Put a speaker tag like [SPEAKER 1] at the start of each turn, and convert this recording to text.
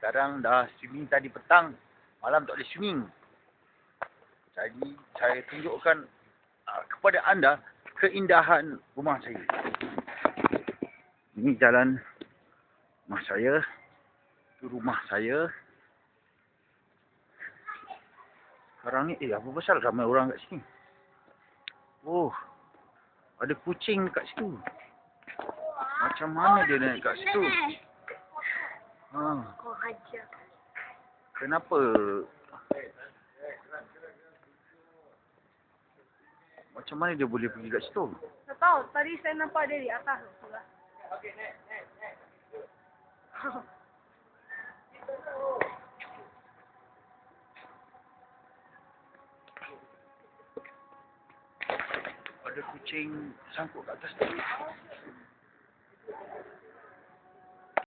[SPEAKER 1] Sekarang dah swimming tadi petang. Malam tak boleh swimming. Jadi saya tunjukkan kepada anda keindahan rumah saya. Ini jalan rumah saya. Itu rumah saya. Sekarang ni, apa pasal ramai orang kat sini? Oh, ada kucing kat situ. Macam mana dia naik kat situ? Kenapa? Macam mana dia boleh pergi kat situ?
[SPEAKER 2] Tak tahu, tadi saya nampak dia di atas.
[SPEAKER 1] Ada kucing sangkut kat atas tadi.